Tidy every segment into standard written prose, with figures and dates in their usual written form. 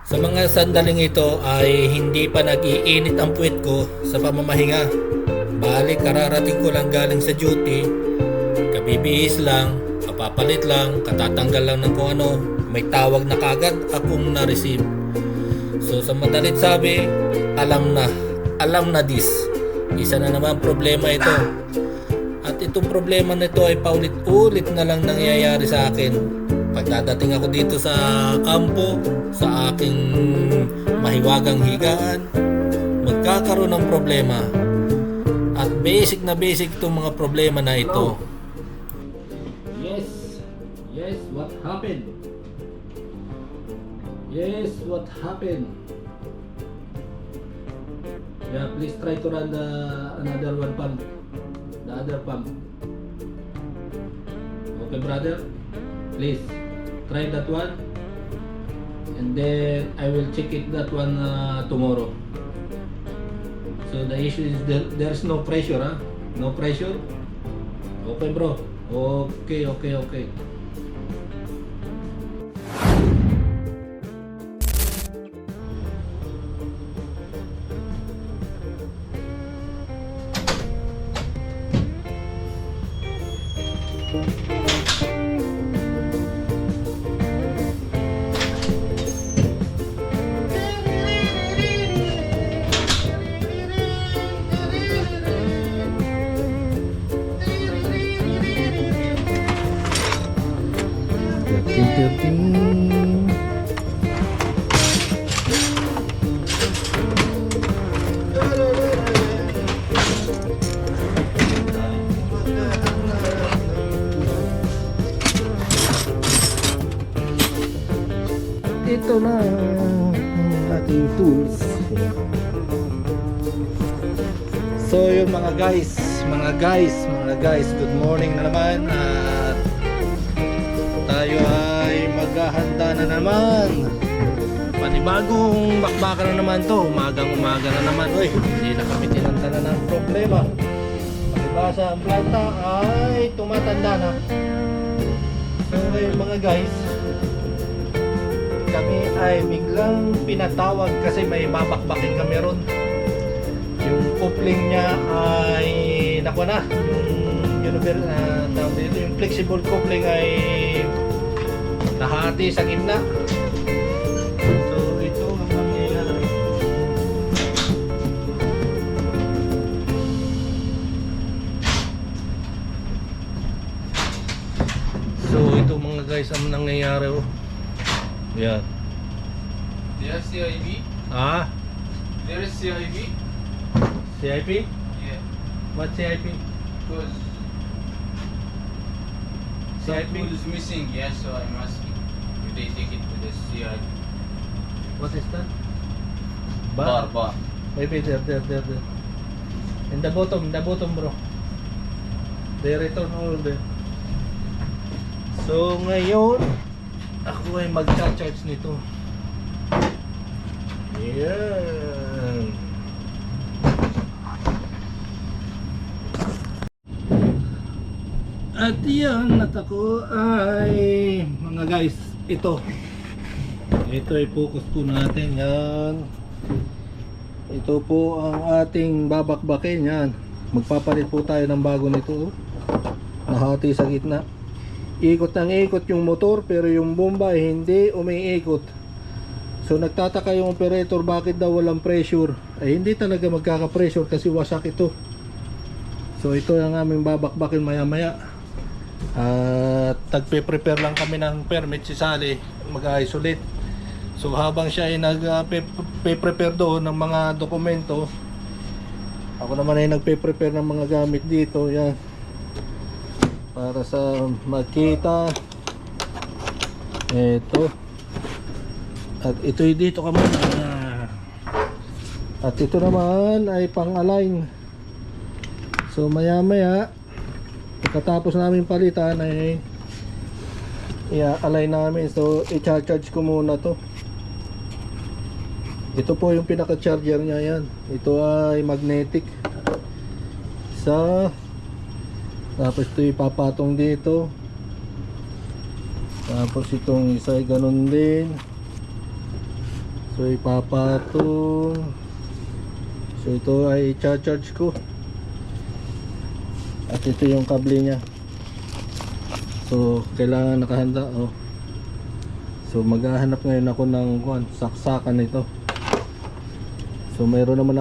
Sa mga sandaling ito ay hindi pa nag-iinit ang puwet ko sa pamamahinga. Balik kararating ko lang galing sa duty, kabibihis lang, kapapalit lang, katatanggal lang ng kung ano, may tawag na kagad akong na-receive. So sa madalit sabi, alam na this. Isa na naman problema ito. At itong problema nito ay paulit-ulit na lang nangyayari sa akin. Pagdadating ako dito sa kampo, sa aking mahiwagang higaan, magkakaroon ng problema. At basic na basic itong mga problema na ito. Yes, what happened? Yes, what happened? Yeah, please try to run another one pump. The other pump. Okay, brother? Please try that one. And then I will check it that one tomorrow. So the issue is there's no pressure, huh? No pressure? Okay, bro. Okay. Ito na ang ating tools. So yun mga guys, good morning na naman. At tayo ay maghahanda na naman. Panibagong bakbakan na naman to. Umaga na naman. Uy, hindi na kami tinanda na ng problema. Palibasa ang planta ay tumatanda na. So ngayon mga guys, kami ay biglang pinatawag kasi may babakbakin kami ron. Yung coupling niya ay nakuha na. Yung flexible coupling ay nahati sa gitna. So ito ang mangyayari. So ito mga guys ang nangyayari. Yeah. There's CIB. Ah? There is CIB. CIP? Yeah. What CIP? Because CIP? some tool is missing. Yeah, so I'm asking if they take it to the CIB. What is that? Bar. Maybe there. In the bottom bro. They return all there. So ngayon, ako ay mag-charge nito. Yan. At yan, at ako ay mga guys, ito ay focus po natin. Yan. Ito po ang ating babakbakin. Yan. Magpapalit po tayo ng bago nito. Nahati sa gitna. Ikot ng ikot yung motor pero yung bomba hindi umiikot. So nagtataka yung operator bakit daw walang pressure. Ay hindi talaga magkaka-pressure kasi wasak ito. So ito ang aming babakbakin maya maya. At nagpe-prepare lang kami ng permit si Sally mag-isolate. So habang siya ay nagpe-prepare doon ng mga dokumento, ako naman ay nagpe-prepare ng mga gamit dito. Yan, para sa makita. Ito. At ito'y dito ka muna. At ito naman ay pang-align. So maya maya pagkatapos namin palitan ay i-align namin. So i-charge ko muna to. Ito po yung pinaka-charger niya. Yan. Ito ay magnetic. Tapos ito ipapatong dito. Tapos itong isa ay ganun din. So ipapatong. So ito ay i-charge ko. At ito yung kable niya. So kailangan nakahanda, oh. So maghahanap ngayon ako ng saksakan nito. So mayroon naman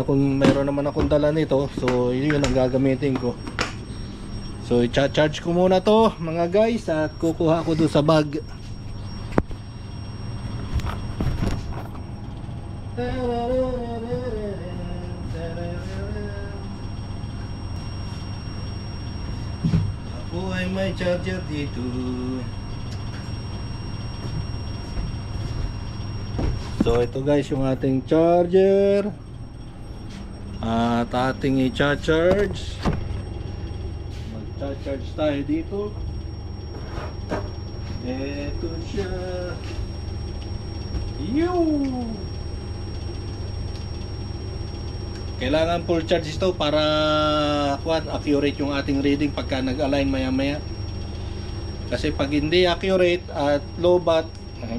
akong dala nito. So yun ang gagamitin ko. So i-charge ko muna to mga guys at kukuha ko doon sa bag. Ako ay may charger dito. So ito guys yung ating charger. At ating i-charge. Mag-charge tayo dito. Ito siya. Kailangan full charge ito para accurate yung ating reading pagka nag-align maya maya. Kasi pag hindi accurate at low bat,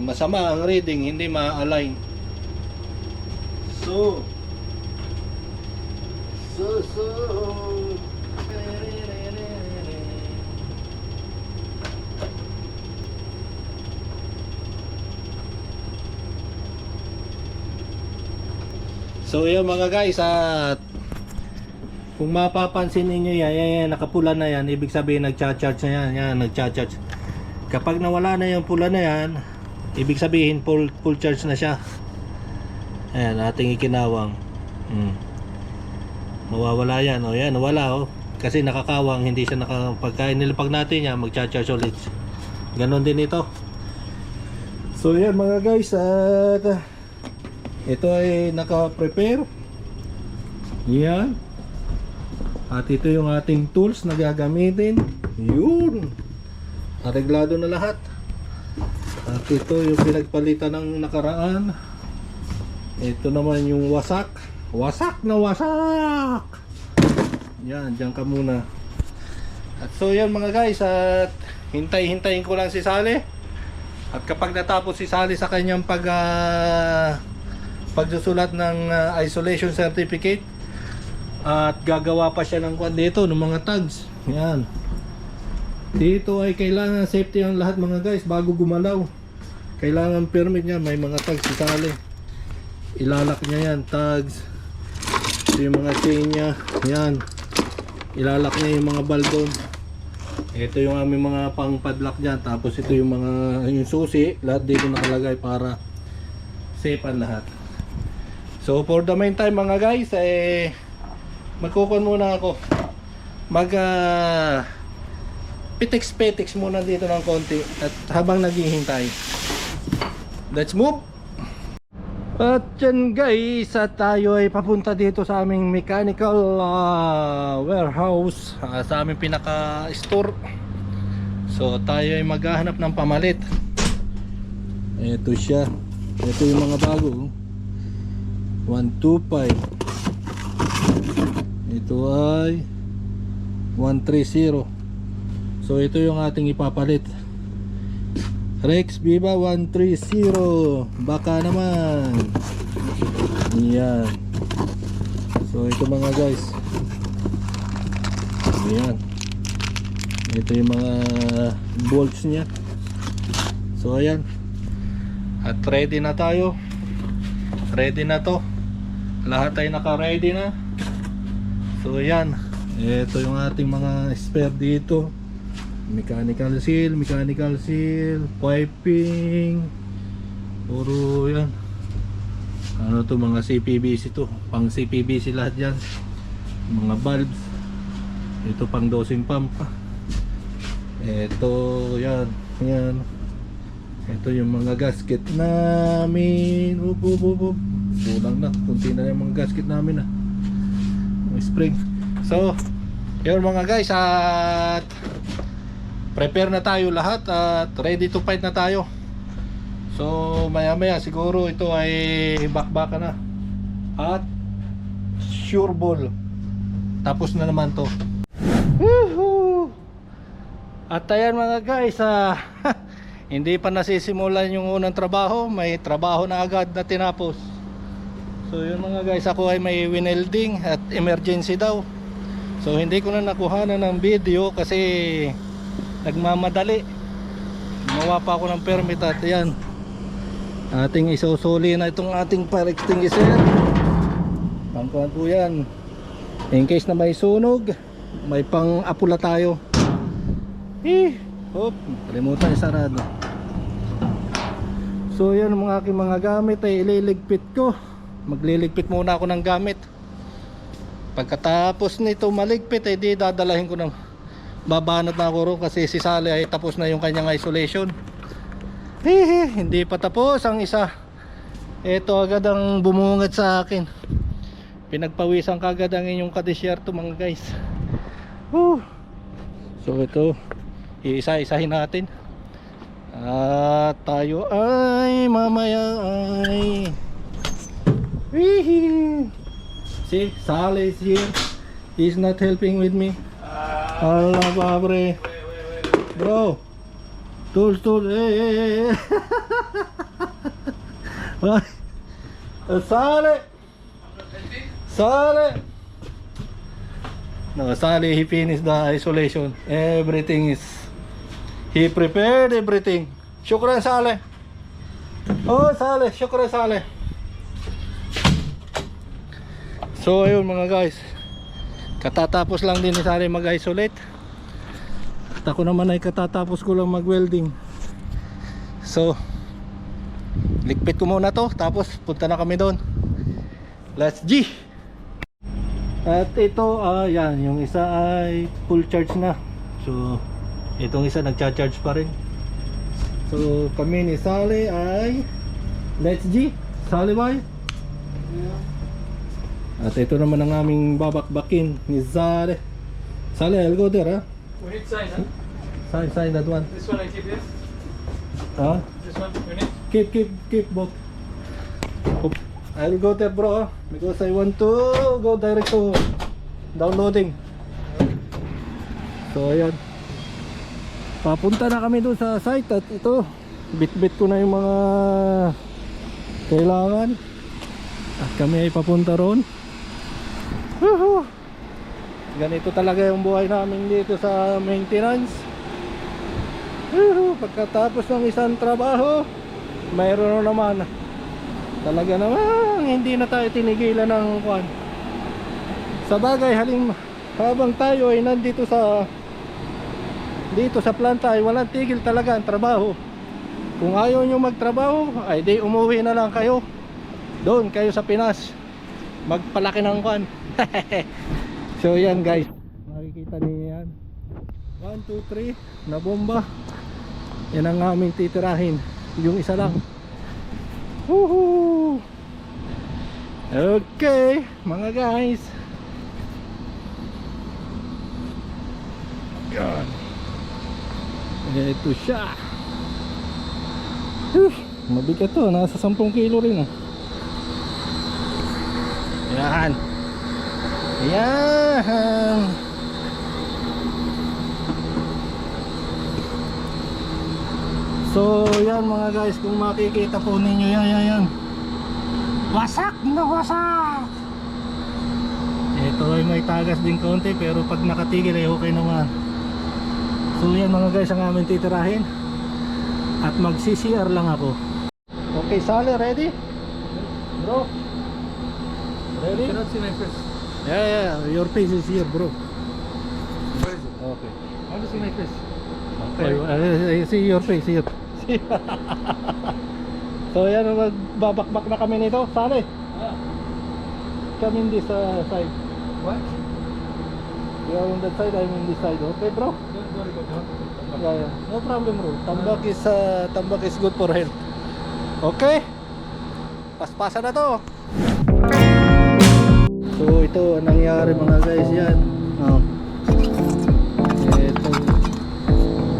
masama ang reading, hindi ma-align. So yun mga guys, at kung mapapansin niyo yan, nakapula na yan, ibig sabihin nagcha-charge na yan, nagcha-charge. Kapag nawala na yung pula na yan, ibig sabihin full charge na siya. Ayan, ating ikinawang. Mawawala yan, o yan, nawala kasi nakakawang, hindi siya pagkain nilapag natin yan, magcha-charge ulit. Ganon din ito. So yan mga guys, at ito ay naka-prepare. Yan. At ito yung ating tools na gagamitin. Yun. Areglado na lahat. At ito yung pinagpalitan ng nakaraan. Ito naman yung wasak. Wasak na wasak. Yan, dyan ka muna. At so yan mga guys, at hintayin ko lang si Sally. At kapag natapos si Sally sa kanyang pagsusulat ng isolation certificate, at gagawa pa siya ng kwan dito ng mga tags. Yan. Dito ay kailangan safety ang lahat mga guys bago gumalaw. Kailangan permit niya, may mga tags isali. Ilalak niya yan, tags. Ito yung mga chain niya. Yan. Ilalak niya yung mga baldon. Ito yung aming mga pang padlock dyan. Tapos ito yung yung susi. Lahat dito nakalagay para safe ang lahat. So for the meantime mga guys, magkukon muna ako. Pitix muna dito ng konti. At habang naghihintay, let's move. At yan guys, at tayo ay papunta dito sa aming mechanical warehouse, sa aming pinaka store. So tayo ay maghahanap ng pamalit. Ito siya. Ito yung mga bago. 125. Ito ay 130. So ito yung ating ipapalit. Rex Viva 130. Baka naman. Yan. So ito mga guys. Yan. Ito yung mga bolts niya. So ayan. At ready na tayo. Ready na to. Lahat ay naka-ready na. So yan. Ito yung ating mga spare dito. Mechanical seal, piping. Puro yan. Ano to, mga CPVC to. Pang CPVC lahat yan. Mga valves. Ito pang dosing pump. Ito yan. Yan. Ito yung mga gasket namin. Kulang na. Kunti na yung mga gasket namin spring. So yun mga guys, at prepare na tayo lahat at ready to fight na tayo. So maya maya siguro ito ay bakbaka na at sure ball. Tapos na naman to. Woohoo! At ayan mga guys, Hindi pa nasisimulan yung unang trabaho, may trabaho na agad na tinapos. So yun mga guys, ako ay may winelding at emergency daw. So hindi ko na nakuhanan ng video kasi nagmamadali. Gumawa pa ako ng permit at yan, ating isusuli na itong ating fire extinguisher. Pangkuhan po yan, in case na may sunog, may pang apula tayo. Hop, kalimutan isarado. So yan, mga aking mga gamit ay ililigpit ko. Magliligpit muna ako ng gamit. Pagkatapos nito maligpit ay di dadalahin ko ng, babanat na ako ro kasi si Sally ay tapos na yung kanyang isolation. Hindi pa tapos ang isa. Ito agad ang bumungad sa akin. Pinagpawisan kagad ang inyong kadesyerto mga guys. So ito, iisa-isahin natin. At tayo ay mamaya ay see, Sally is here. He's not helping with me. Allah babre. Bro, tools. Hey. Sally. No, Sally, he finished the isolation. Everything is, he prepared everything. Shukran Sally. Oh Sally, shukran Sally. So ayun mga guys, katatapos lang din ni Sally mag-isolate. At ako naman ay katatapos ko lang mag-welding. So ligpit ko muna to, tapos punta na kami doon. Let's G. At ito, yan, yung isa ay full charge na. So itong isa nagcha-charge pa rin. So kami ni Sally ay let's G. Sally boy. At ito naman ang aming babakbakin ni Sally. Sally, I'll go there, ha? We need sign, huh? Sign that one. This one I keep this. Huh? This one you need. Keep both. I'll go there bro, because I want to go direct to downloading. So ayan, papunta na kami doon sa site. At ito, bit-bit ko na yung mga kailangan. At kami ay papunta roon. Ganito talaga yung buhay namin dito sa maintenance. Pagkatapos ng isang trabaho, mayroon na naman. Talaga naman hindi na tayo tinigilan ng kwan. Sa bagay, habang tayo ay nandito sa planta ay walang tigil talaga ang trabaho. Kung ayaw nyo magtrabaho ay di umuwi na lang kayo. Doon kayo sa Pinas magpalaki ng kwan. So yan guys, makikita niyo yan, 1, 2, 3 na bomba. Yan ang aming titirahin, yung isa lang. Woohoo! Okay mga guys, yan, ito siya. Mabigat to, nasa 10 kilo rin. Yan. Yan. So yan mga guys, kung makikita po ninyo, yan. Wasak na wasak. Ito ay may tagas din konti, pero pag nakatigil ay okay naman. So yan mga guys, ang aming titirahin. At mag-CCR lang ako. Okay Sally, ready? Bro, ready? Cannot see my face. Yeah, your face is here bro. Where is it? Okay. I want to see my face. I see your face here. So yan, magbabakbak na kami nito. Sally, come in this side. What? You are on that side, I'm on this side. Okay bro? Don't go down. Yeah. No problem bro. Tambak is good for health. Okay? Paspasan na to. So ito ang nangyari mga guys, yan.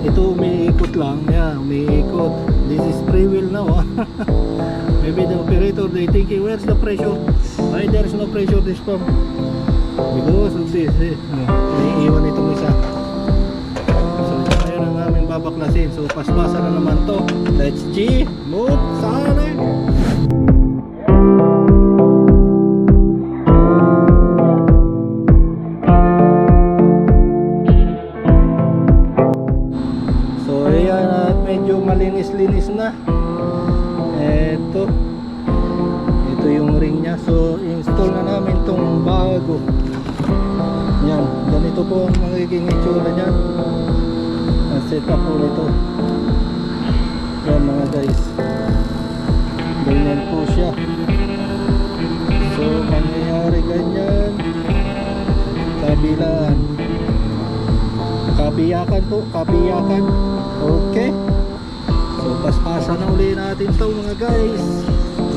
Ito umiikot lang. Yan, umiikot. This is free wheel now. Maybe the operator, they thinking, where's the pressure? Why there's no pressure this pump? Because of this. Naiiwan itong isa. So ito ngayon ang aming babaklasin. So paspasan na naman to. Let's move sana. So ayan, at medyo malinis-linis na. Ito yung ring nya. So install na namin tong bago. Yan, ganito po ang magiging itsura nya. Ang setup po nito. Yan mga guys, ganyan po siya. So mangyayari ganyan, kabilaan, kabiyakan po, kabiyakan. Okay, so paspasan na uli natin to mga guys.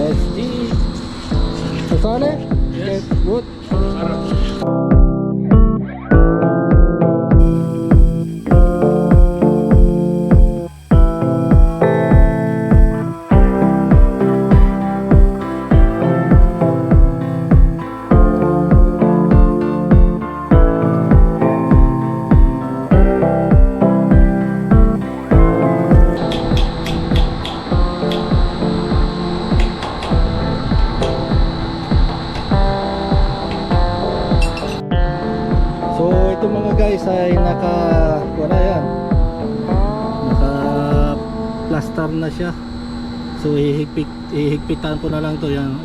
Let's see. So sale? Yes. Okay, good. Ito mga guys ay naka plaster na siya. So ihigpitan ko na lang to yan.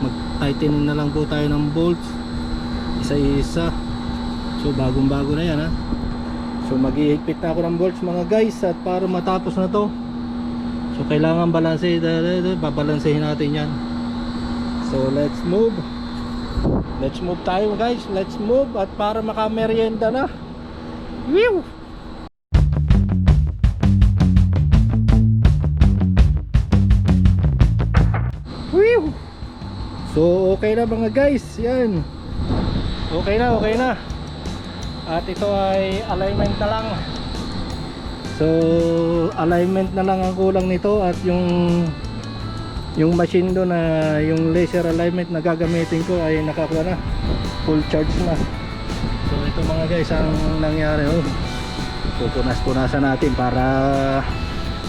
Mag-tightening na lang po tayo ng bolts isa-isa. So bagong bago na yan ha. So mag-ihigpit na ako ng bolts mga guys, at para matapos na to, so kailangan babalansehin natin yan. So let's move tayo guys, let's move, at para makamerienda na. Whew! Whew! So okay na mga guys, yan. Okay na. At ito ay alignment na lang. So alignment na lang ang kulang nito, at yung machine doon na yung laser alignment na gagamitin ko ay nakakuha na, full charge na. So ito mga guys ang nangyari. Pupunas-punasan natin para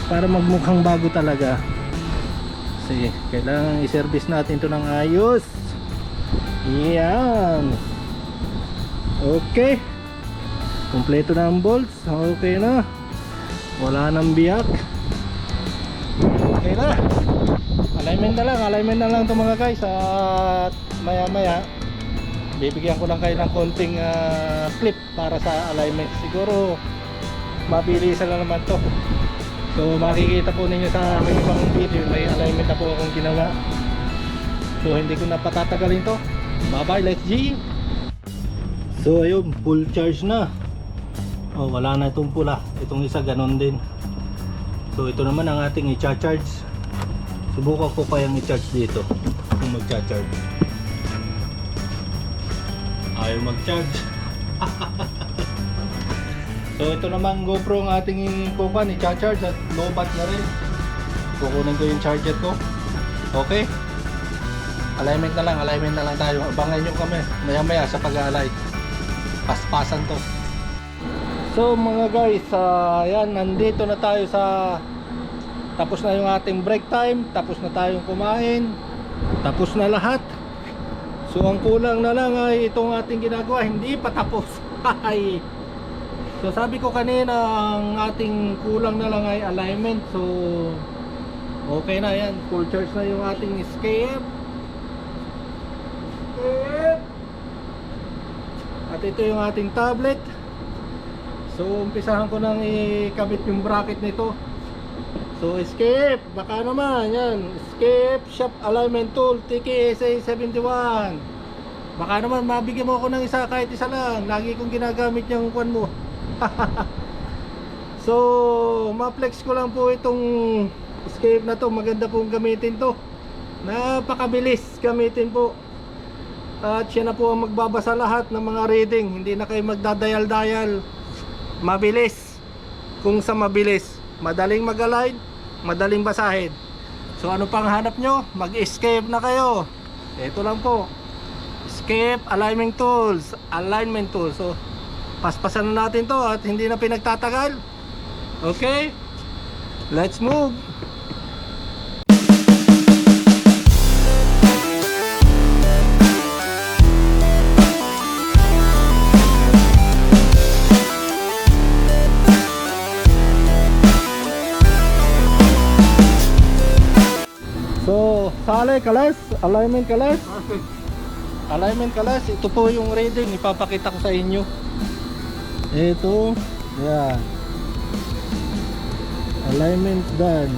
magmukhang bago talaga. Kasi kailangan i-service natin ito ng ayos. Yan. Okay, kompleto na ang bolts. Okay na, wala nang biyak. Okay na, alignment na lang to mga guys. At maya maya bibigyan ko lang kayo ng konting clip para sa alignment. Siguro mabilisan lang naman to. So makikita po ninyo sa aking ibang video, may alignment na po akong ginawa. So hindi ko na patatagalin to. Bye bye, let's G. So ayun, full charge na. Oh, wala na itong pula. Itong isa ganon din. So ito naman ang ating i-charge. Subukan ko pa yung i-charge dito kung mag-charge. Ayaw mag-charge. So ito naman GoPro ang ating kukuhan, i-charge at low bat na rin. Kukunin ko yung charger ko. Okay, alignment na lang tayo. Abangan nyo kami maya maya sa pag-align. Paspasan to. So mga guys, yan, nandito na tayo sa, tapos na yung ating break time, tapos na tayong kumain, tapos na lahat. So ang kulang na lang ay itong ating ginagawa, hindi pa tapos. So sabi ko kanina, ang ating kulang na lang ay alignment. So okay na yan, full charge na yung ating escape. At ito yung ating tablet. So umpisahan ko nang ikabit yung bracket nito. So escape, baka naman yan, escape shop alignment tool TKSA 71. Baka naman mabigyan mo ako ng isa, kahit isa lang. Lagi kong ginagamit yung kwan mo. So ma-flex ko lang po itong escape na to. Maganda pong gamitin to, napakabilis gamitin po. At siya na po ang magbabasa lahat ng mga reading. Hindi na kayo magdadayal-dayal. Mabilis. Kung sa mabilis, madaling mag-align, madaling basahin. So ano pang hanap nyo? Mag-escape na kayo. Ito lang po, escape alignment tools. So paspasan na natin to, at hindi na pinagtatagal. Okay? Let's move! So, sale kalas, alignment kalas. Alignment kalas, ito po yung reading, ipapakita ko sa inyo. Ito, yan. Alignment done.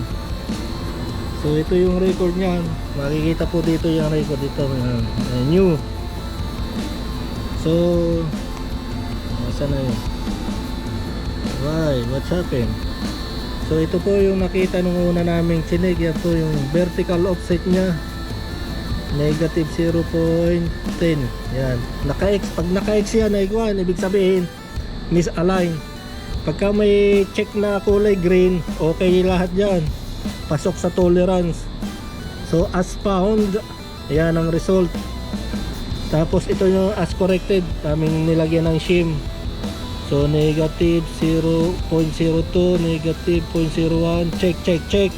So, ito yung record niyan. Makikita po dito yung record dito. New. So, saan na yun? Why? What's happened? So ito po yung nakita nung una naming chinig. Yan po yung vertical offset nya, negative 0.10. Yan, naka-X. Pag naka-X yan ay kuwan, ibig sabihin misalign. Pagka may check na kulay green, okay lahat yan, pasok sa tolerance. So as found, yan ang result. Tapos ito yung as corrected, aming nilagyan ng shim. So negative 0.02, negative 0.01, check.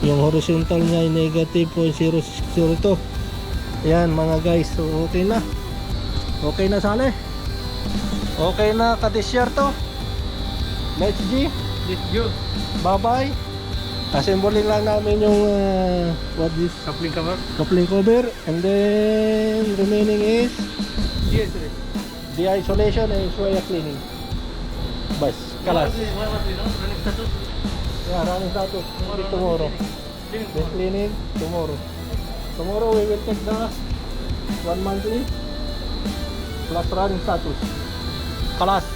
Yung horizontal niya ay negative 0.002. Yan mga guys, so okay na. Okay na sale. Okay na ka-desierto. Let's G. Let's go. Bye bye. Assembling lang namin yung what this Coupling cover. coupling cover, and then remaining is Yes. the isolation and soya cleaning. Bas, kalas. Running status. Yeah, running status. Maybe tomorrow. Then cleaning tomorrow. Tomorrow we will take the 1 monthly plus running status. Kalas.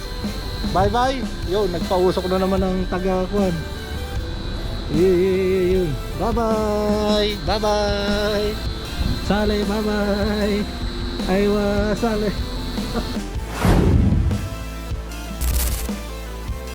Bye bye. Yo, nagpausok na naman ang taga-kuan. Yun. Bye bye. Bye bye. Sale, bye bye. Aywa, sale.